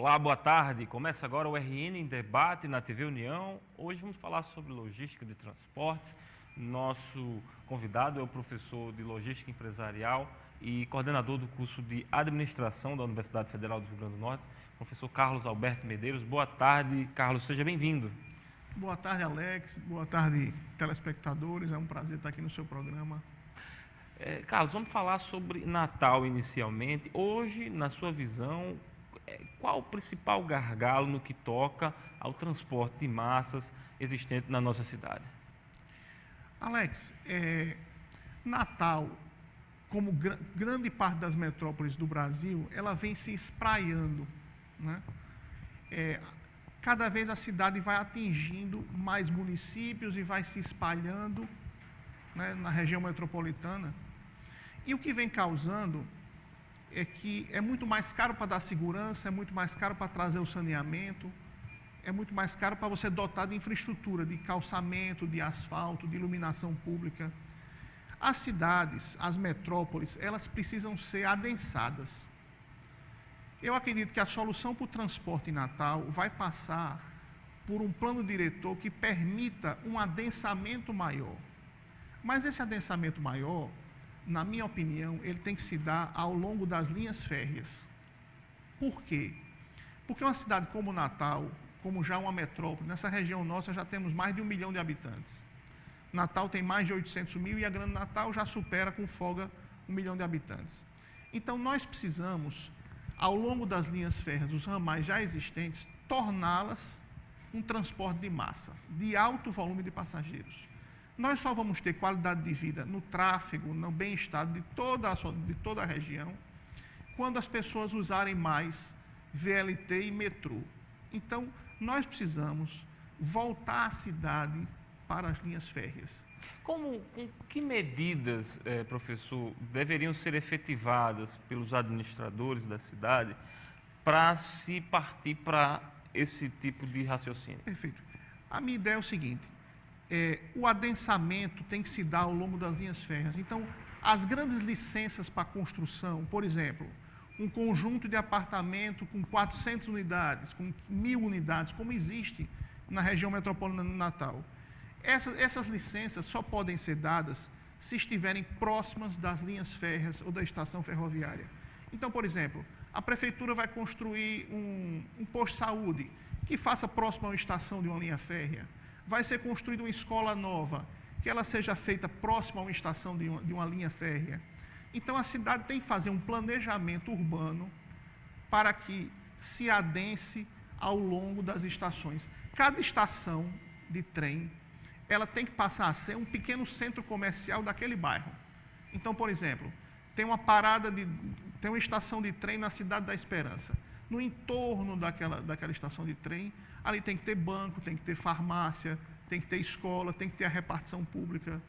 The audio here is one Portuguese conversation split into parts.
Olá, boa tarde. Começa agora o RN em Debate na TV União. Hoje vamos falar sobre logística de transportes. Nosso convidado é o professor de Logística Empresarial e coordenador do curso de Administração da Universidade Federal do Rio Grande do Norte, professor Carlos Alberto Medeiros. Boa tarde, Carlos, seja bem-vindo. Boa tarde, Alex. Boa tarde, telespectadores. É um prazer estar aqui no seu programa. Carlos, vamos falar sobre Natal inicialmente. Hoje, na sua visão, qual o principal gargalo no que toca ao transporte de massas existente na nossa cidade? Alex, Natal, como grande parte das metrópoles do Brasil, ela vem se espraiando, né? Cada vez a cidade vai atingindo mais municípios e vai se espalhando, né, na região metropolitana. E o que vem causando é que é muito mais caro para dar segurança, é muito mais caro para trazer o saneamento, é muito mais caro para você dotar de infraestrutura, de calçamento, de asfalto, de iluminação pública. As cidades, as metrópoles, elas precisam ser adensadas. Eu acredito que a solução para o transporte em Natal vai passar por um plano diretor que permita um adensamento maior. Mas esse adensamento maior, na minha opinião, ele tem que se dar ao longo das linhas férreas. Por quê? Porque uma cidade como Natal, como já uma metrópole, nessa região nossa já temos mais de 1 milhão de habitantes. Natal tem mais de 800 mil e a Grande Natal já supera com folga 1 milhão de habitantes. Então nós precisamos, ao longo das linhas férreas, os ramais já existentes, torná-las um transporte de massa, de alto volume de passageiros. Nós só vamos ter qualidade de vida no tráfego, no bem-estar de toda a região, quando as pessoas usarem mais VLT e metrô. Então, nós precisamos voltar a cidade para as linhas férreas. Com que medidas, professor, deveriam ser efetivadas pelos administradores da cidade para se partir para esse tipo de raciocínio? Perfeito. A minha ideia é o seguinte: o adensamento tem que se dar ao longo das linhas férreas. Então, as grandes licenças para construção, por exemplo, um conjunto de apartamento com 400 unidades, com 1.000 unidades, como existe na região metropolitana de Natal. Essas licenças só podem ser dadas se estiverem próximas das linhas férreas ou da estação ferroviária. Então, por exemplo, a prefeitura vai construir um posto de saúde que faça próximo a uma estação de uma linha férrea. Vai ser construída uma escola nova, que ela seja feita próxima a uma estação de uma linha férrea. Então, a cidade tem que fazer um planejamento urbano para que se adense ao longo das estações. Cada estação de trem, ela tem que passar a ser um pequeno centro comercial daquele bairro. Então, por exemplo, tem uma estação de trem na Cidade da Esperança. No entorno daquela estação de trem, ali tem que ter banco, tem que ter farmácia, tem que ter escola, tem que ter a repartição pública.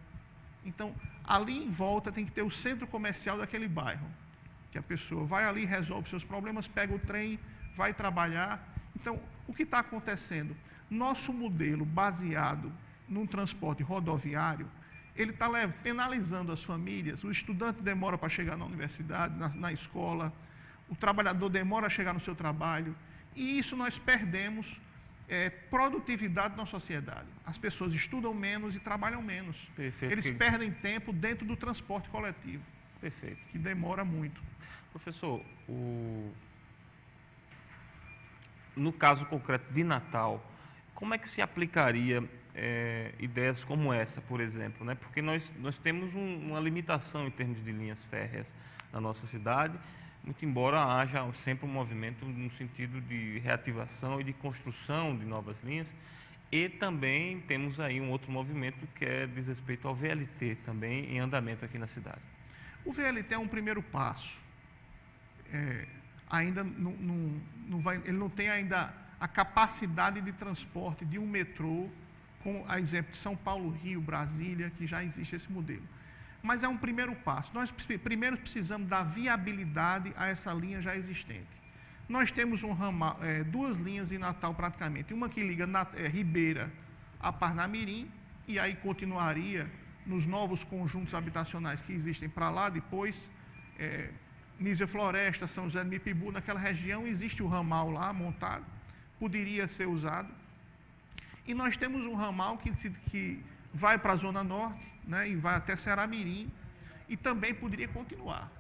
Então, ali em volta tem que ter o centro comercial daquele bairro, que a pessoa vai ali, resolve seus problemas, pega o trem, vai trabalhar. Então, o que está acontecendo? Nosso modelo baseado num transporte rodoviário, ele está penalizando as famílias. O estudante demora para chegar na universidade, na escola, o trabalhador demora a chegar no seu trabalho, e isso nós perdemos produtividade na sociedade. As pessoas estudam menos e trabalham menos. Perfeito. Eles perdem tempo dentro do transporte coletivo. Perfeito. Que demora muito. Professor, no caso concreto de Natal, como é que se aplicaria ideias como essa, por exemplo, né? Porque nós temos uma limitação em termos de linhas férreas na nossa cidade, muito embora haja sempre um movimento no sentido de reativação e de construção de novas linhas, e também temos aí um outro movimento que diz respeito ao VLT, também em andamento aqui na cidade. O VLT é um primeiro passo. Ainda ele não tem ainda a capacidade de transporte de um metrô, com a exemplo de São Paulo, Rio, Brasília, que já existe esse modelo. Mas é um primeiro passo. Nós primeiro precisamos dar viabilidade a essa linha já existente. Nós temos duas linhas em Natal praticamente. Uma que liga Ribeira a Parnamirim, e aí continuaria nos novos conjuntos habitacionais que existem para lá, depois Nísia Floresta, São José do Mipibu, naquela região existe o ramal lá montado, poderia ser usado. E nós temos um ramal que vai para a Zona Norte, né, e vai até Ceará-Mirim, e também poderia continuar,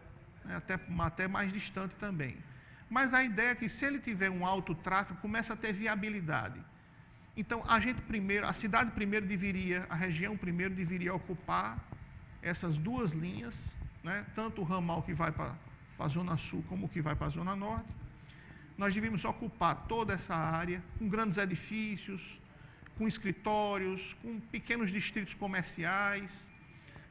né, até mais distante também. Mas a ideia é que, se ele tiver um alto tráfego, começa a ter viabilidade. Então, a cidade primeiro deveria, a região primeiro deveria ocupar essas duas linhas, né, tanto o ramal que vai para a Zona Sul como o que vai para a Zona Norte. Nós devíamos ocupar toda essa área com grandes edifícios, com escritórios, com pequenos distritos comerciais,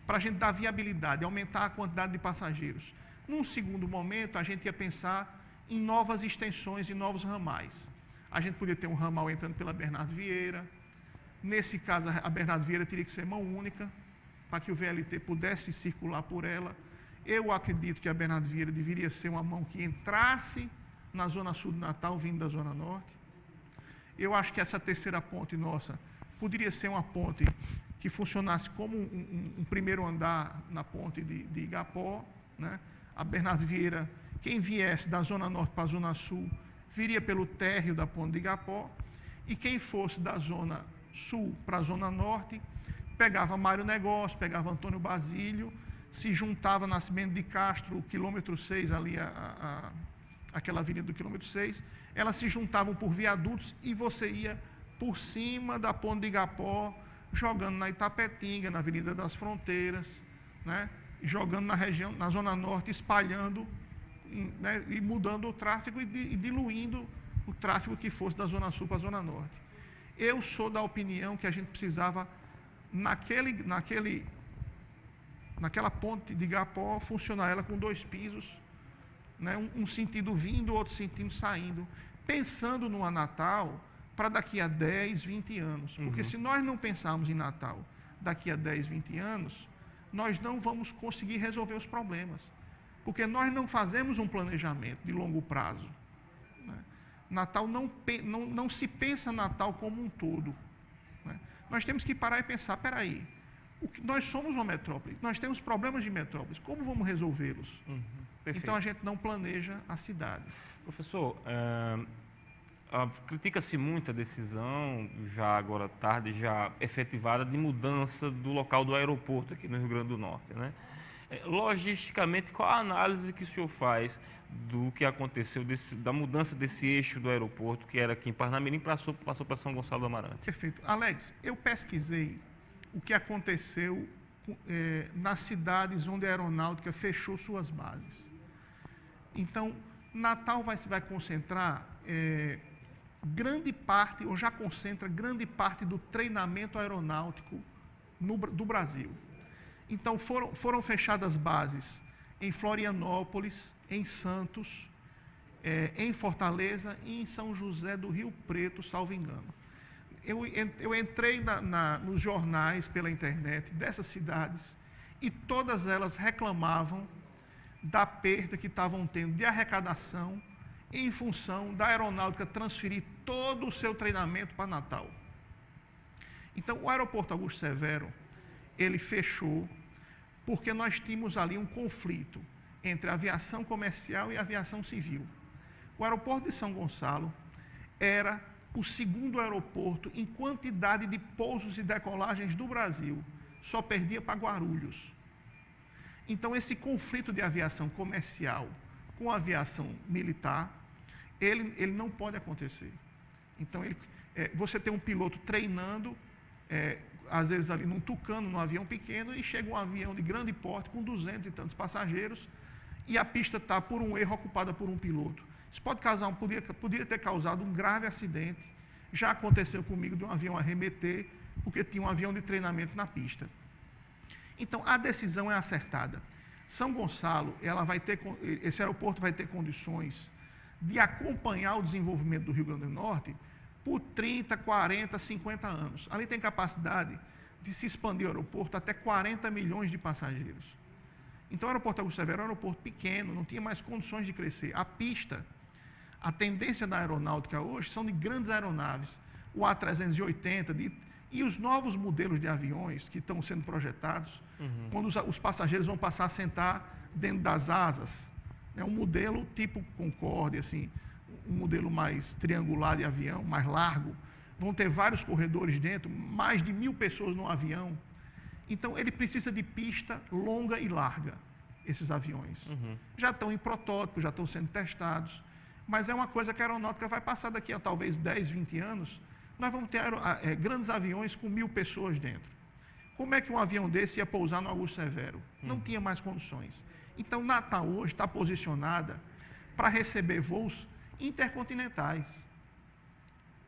para a gente dar viabilidade, aumentar a quantidade de passageiros. Num segundo momento, a gente ia pensar em novas extensões e novos ramais. A gente podia ter um ramal entrando pela Bernardo Vieira. Nesse caso, a Bernardo Vieira teria que ser mão única, para que o VLT pudesse circular por ela. Eu acredito que a Bernardo Vieira deveria ser uma mão que entrasse na Zona Sul de Natal, vindo da Zona Norte. Eu acho que essa terceira ponte nossa poderia ser uma ponte que funcionasse como um primeiro andar na ponte de Igapó, né? A Bernardo Vieira, quem viesse da Zona Norte para a Zona Sul, viria pelo térreo da ponte de Igapó, e quem fosse da Zona Sul para a Zona Norte, pegava Mário Negócio, pegava Antônio Basílio, se juntava Nascimento de Castro, o quilômetro 6, ali, aquela avenida do quilômetro 6, elas se juntavam por viadutos e você ia por cima da ponte de Igapó, jogando na Itapetinga, na Avenida das Fronteiras, né? Jogando na região, na Zona Norte, espalhando, né? E mudando o tráfego e diluindo o tráfego que fosse da Zona Sul para a Zona Norte. Eu sou da opinião que a gente precisava, naquela ponte de Igapó, funcionar ela com 2 pisos, né? Um sentido vindo, outro sentido saindo, pensando numa Natal para daqui a 10, 20 anos. Porque se nós não pensarmos em Natal daqui a 10, 20 anos, nós não vamos conseguir resolver os problemas. Porque nós não fazemos um planejamento de longo prazo, né? Natal não se pensa Natal como um todo, né? Nós temos que parar e pensar, espera aí, nós somos uma metrópole, nós temos problemas de metrópoles, como vamos resolvê-los? Então a gente não planeja a cidade. Professor, critica-se muito a decisão, já agora tarde, já efetivada, de mudança do local do aeroporto aqui no Rio Grande do Norte, né? Logisticamente, qual a análise que o senhor faz do que aconteceu, da mudança desse eixo do aeroporto, que era aqui em Parnamirim, passou para São Gonçalo do Amarante? Perfeito. Alex, eu pesquisei o que aconteceu nas cidades onde a aeronáutica fechou suas bases. Então, Natal vai concentrar grande parte, ou já concentra grande parte do treinamento aeronáutico do Brasil. Então, foram fechadas bases em Florianópolis, em Santos, em Fortaleza e em São José do Rio Preto, salvo engano. Eu entrei nos jornais pela internet dessas cidades e todas elas reclamavam da perda que estavam tendo de arrecadação em função da aeronáutica transferir todo o seu treinamento para Natal. Então, o aeroporto Augusto Severo, ele fechou porque nós tínhamos ali um conflito entre a aviação comercial e a aviação civil. O aeroporto de São Gonçalo era o segundo aeroporto em quantidade de pousos e decolagens do Brasil, só perdia para Guarulhos. Então, esse conflito de aviação comercial com a aviação militar, ele não pode acontecer. Então, você tem um piloto treinando, às vezes ali num Tucano, num avião pequeno, e chega um avião de grande porte com 200 e tantos passageiros, e a pista está, por um erro, ocupada por um piloto. Isso pode causar, poderia ter causado um grave acidente. Já aconteceu comigo de um avião arremeter, porque tinha um avião de treinamento na pista. Então, a decisão é acertada. São Gonçalo, esse aeroporto vai ter condições de acompanhar o desenvolvimento do Rio Grande do Norte por 30, 40, 50 anos. Ali tem capacidade de se expandir o aeroporto até 40 milhões de passageiros. Então, o aeroporto Augusto Severo é um aeroporto pequeno, não tinha mais condições de crescer. A pista, a tendência da aeronáutica hoje são de grandes aeronaves, o A380, e os novos modelos de aviões que estão sendo projetados, quando os passageiros vão passar a sentar dentro das asas, É um modelo tipo Concorde, assim, um modelo mais triangular de avião, mais largo. Vão ter vários corredores dentro, mais de 1.000 pessoas no avião. Então, ele precisa de pista longa e larga, esses aviões. Já estão em protótipo, já estão sendo testados, mas é uma coisa que a aeronáutica vai passar daqui a talvez 10, 20 anos. Nós vamos ter grandes aviões com 1.000 pessoas dentro. Como é que um avião desse ia pousar no Augusto Severo? Não tinha mais condições. Então, Natal hoje está posicionada para receber voos intercontinentais.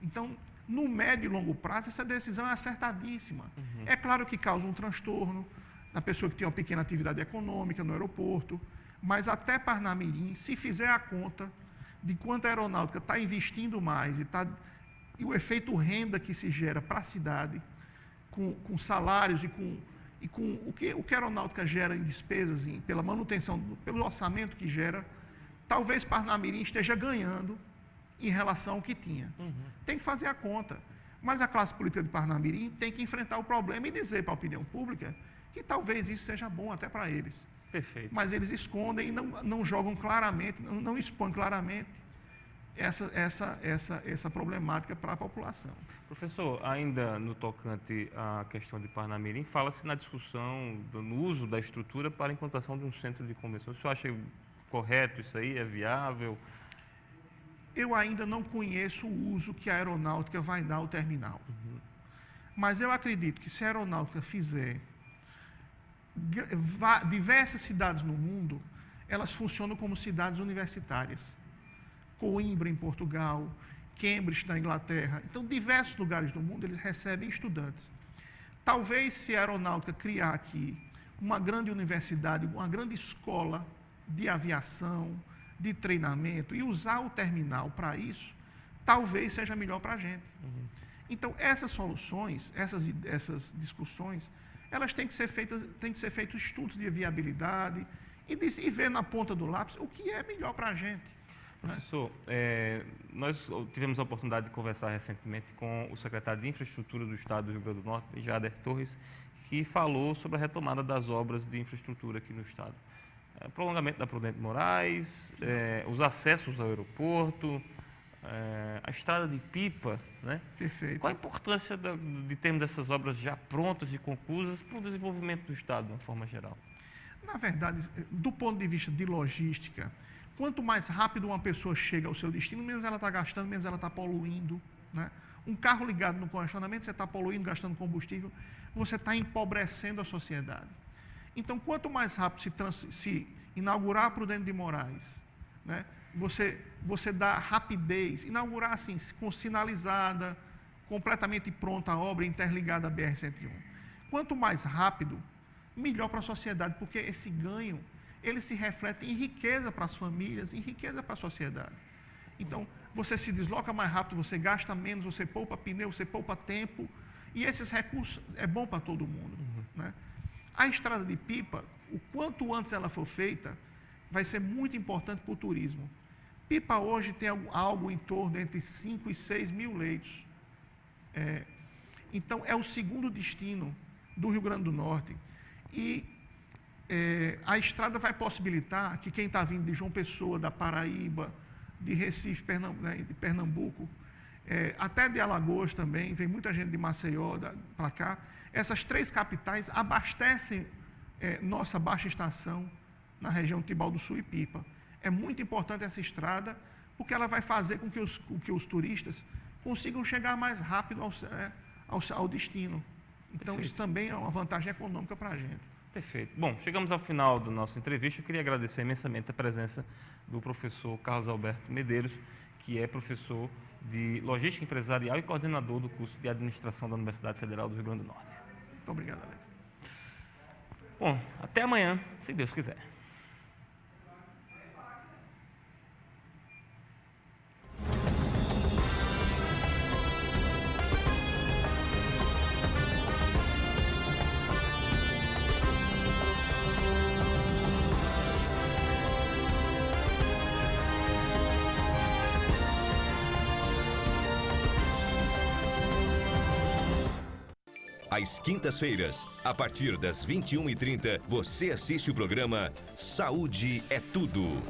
Então, no médio e longo prazo, essa decisão é acertadíssima. É claro que causa um transtorno na pessoa que tem uma pequena atividade econômica no aeroporto, mas até Parnamirim, se fizer a conta de quanto a aeronáutica está investindo mais e o efeito renda que se gera para a cidade, com salários e com o que a aeronáutica gera em despesas, pela manutenção, pelo orçamento que gera, talvez Parnamirim esteja ganhando em relação ao que tinha. Tem que fazer a conta. Mas a classe política de Parnamirim tem que enfrentar o problema e dizer para a opinião pública que talvez isso seja bom até para eles. Perfeito. Mas eles escondem e não jogam claramente, não expõem claramente essa problemática para a população. Professor, ainda no tocante à questão de Parnamirim, fala-se na discussão no uso da estrutura para a implantação de um centro de convenções. O senhor acha correto isso aí? É viável? Eu ainda não conheço o uso que a aeronáutica vai dar ao terminal. Mas eu acredito que se a aeronáutica fizer diversas cidades no mundo, elas funcionam como cidades universitárias. Coimbra, em Portugal, Cambridge, na Inglaterra. Então, diversos lugares do mundo, eles recebem estudantes. Talvez, se a aeronáutica criar aqui uma grande universidade, uma grande escola de aviação, de treinamento, e usar o terminal para isso, talvez seja melhor para a gente. Então, essas soluções, essas discussões, elas têm que ser feitos estudos de viabilidade e ver na ponta do lápis o que é melhor para a gente. Professor, nós tivemos a oportunidade de conversar recentemente com o secretário de Infraestrutura do Estado do Rio Grande do Norte, Jader Torres, que falou sobre a retomada das obras de infraestrutura aqui no Estado. Prolongamento da Prudente Moraes, os acessos ao aeroporto, a estrada de Pipa, né? Perfeito. Qual a importância de termos essas obras já prontas e conclusas para o desenvolvimento do Estado, de uma forma geral? Na verdade, do ponto de vista de logística, quanto mais rápido uma pessoa chega ao seu destino, menos ela está gastando, menos ela está poluindo, né? Um carro ligado no congestionamento, você está poluindo, gastando combustível, você está empobrecendo a sociedade. Então, quanto mais rápido se inaugurar a Prudente de Moraes, né, você dá rapidez, inaugurar assim, com sinalizada, completamente pronta a obra interligada à BR-101. Quanto mais rápido, melhor para a sociedade, porque esse ganho, ele se reflete em riqueza para as famílias, em riqueza para a sociedade. Então, você se desloca mais rápido, você gasta menos, você poupa pneu, você poupa tempo, e esses recursos é bom para todo mundo, né? A estrada de Pipa, o quanto antes ela for feita, vai ser muito importante para o turismo. Pipa hoje tem algo em torno entre 5 e 6 mil leitos. Então, é o segundo destino do Rio Grande do Norte. E a estrada vai possibilitar que quem está vindo de João Pessoa, da Paraíba, de Recife, de Pernambuco, até de Alagoas também, vem muita gente de Maceió para cá. Essas 3 capitais abastecem nossa baixa estação na região Tibau do Sul e Pipa. É muito importante essa estrada, porque ela vai fazer com que os turistas consigam chegar mais rápido ao destino. Então, Perfeito. Isso também é uma vantagem econômica para a gente. Perfeito. Bom, chegamos ao final da nossa entrevista. Eu queria agradecer imensamente a presença do professor Carlos Alberto Medeiros, que é professor de Logística Empresarial e coordenador do curso de Administração da Universidade Federal do Rio Grande do Norte. Muito obrigado, Alex. Bom, até amanhã, se Deus quiser. Às quintas-feiras, a partir das 21h30, você assiste o programa Saúde é Tudo.